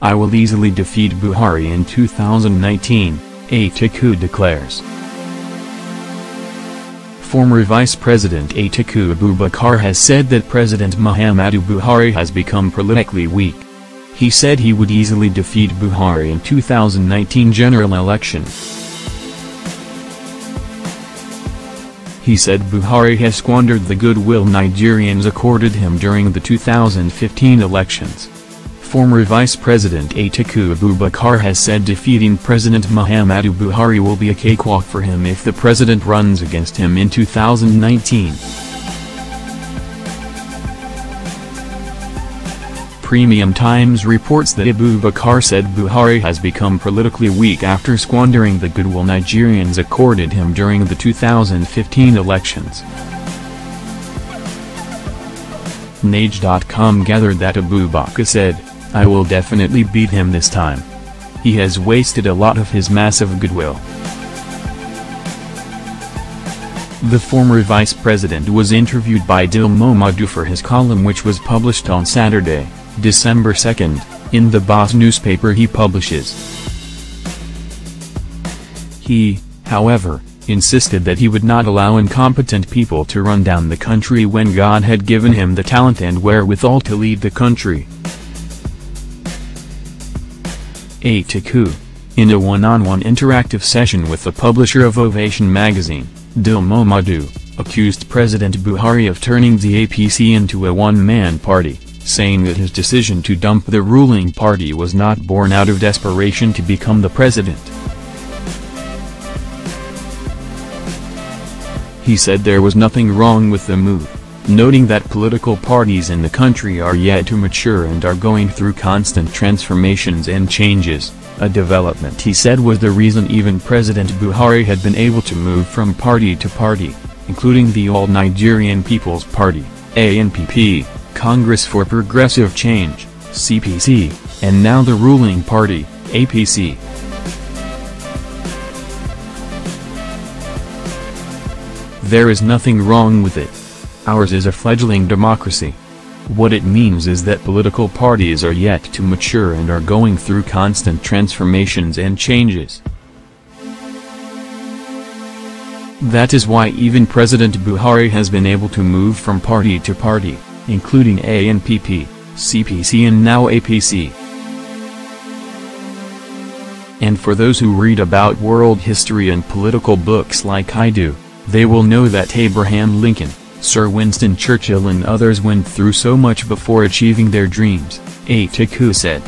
I will easily defeat Buhari in 2019, Atiku declares. Former Vice President Atiku Abubakar has said that President Muhammadu Buhari has become politically weak. He said he would easily defeat Buhari in 2019 general election. He said Buhari has squandered the goodwill Nigerians accorded him during the 2015 elections. Former Vice President Atiku Abubakar has said defeating President Muhammadu Buhari will be a cakewalk for him if the president runs against him in 2019. Premium Times reports that Abubakar said Buhari has become politically weak after squandering the goodwill Nigerians accorded him during the 2015 elections. Nage.com gathered that Abubakar said, "I will definitely beat him this time. He has wasted a lot of his massive goodwill." The former vice president was interviewed by Dil Momadu for his column, which was published on Saturday, December 2, in the Boss newspaper he publishes. He, however, insisted that he would not allow incompetent people to run down the country when God had given him the talent and wherewithal to lead the country. Atiku, in a one-on-one interactive session with the publisher of Ovation magazine, Dil Momadu, accused President Buhari of turning the APC into a one-man party, saying that his decision to dump the ruling party was not born out of desperation to become the president. He said there was nothing wrong with the move, noting that political parties in the country are yet to mature and are going through constant transformations and changes, a development he said was the reason even President Buhari had been able to move from party to party, including the All Nigerian People's Party, ANPP, Congress for Progressive Change, CPC, and now the ruling party, APC. There is nothing wrong with it. Ours is a fledgling democracy. What it means is that political parties are yet to mature and are going through constant transformations and changes. That is why even President Buhari has been able to move from party to party, including ANPP, CPC and now APC. And for those who read about world history and political books like I do, they will know that Abraham Lincoln, Sir Winston Churchill and others went through so much before achieving their dreams, Atiku said.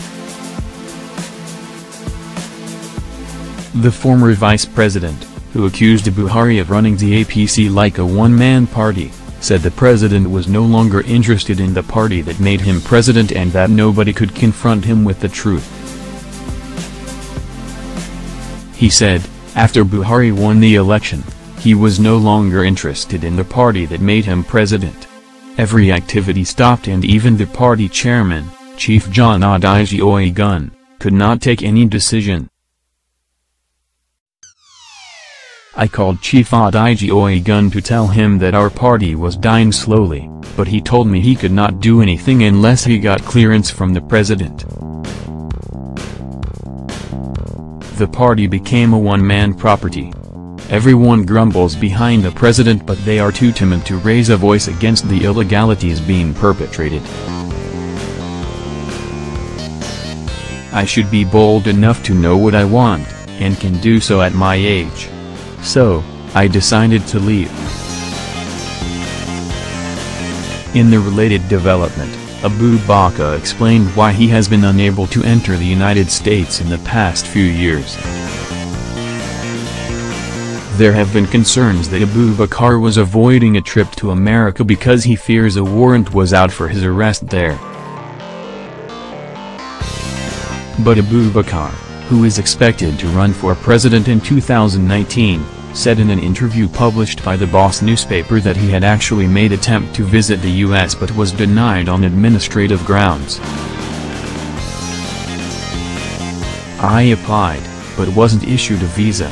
The former vice president, who accused Buhari of running the APC like a one-man party, said the president was no longer interested in the party that made him president and that nobody could confront him with the truth. He said, after Buhari won the election, he was no longer interested in the party that made him president. Every activity stopped and even the party chairman, Chief John Adeji Oyegun, could not take any decision. I called Chief Adeji Oyegun to tell him that our party was dying slowly, but he told me he could not do anything unless he got clearance from the president. The party became a one-man property. Everyone grumbles behind the president, but they are too timid to raise a voice against the illegalities being perpetrated. I should be bold enough to know what I want, and can do so at my age. So, I decided to leave. In the related development, Abubakar explained why he has been unable to enter the United States in the past few years. There have been concerns that Abubakar was avoiding a trip to America because he fears a warrant was out for his arrest there. But Abubakar, who is expected to run for president in 2019, said in an interview published by the Boss newspaper that he had actually made an attempt to visit the U.S. but was denied on administrative grounds. I applied, but wasn't issued a visa.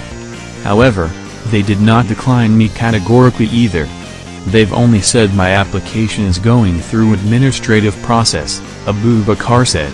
However, they did not decline me categorically either. They've only said my application is going through administrative process, Abubakar said.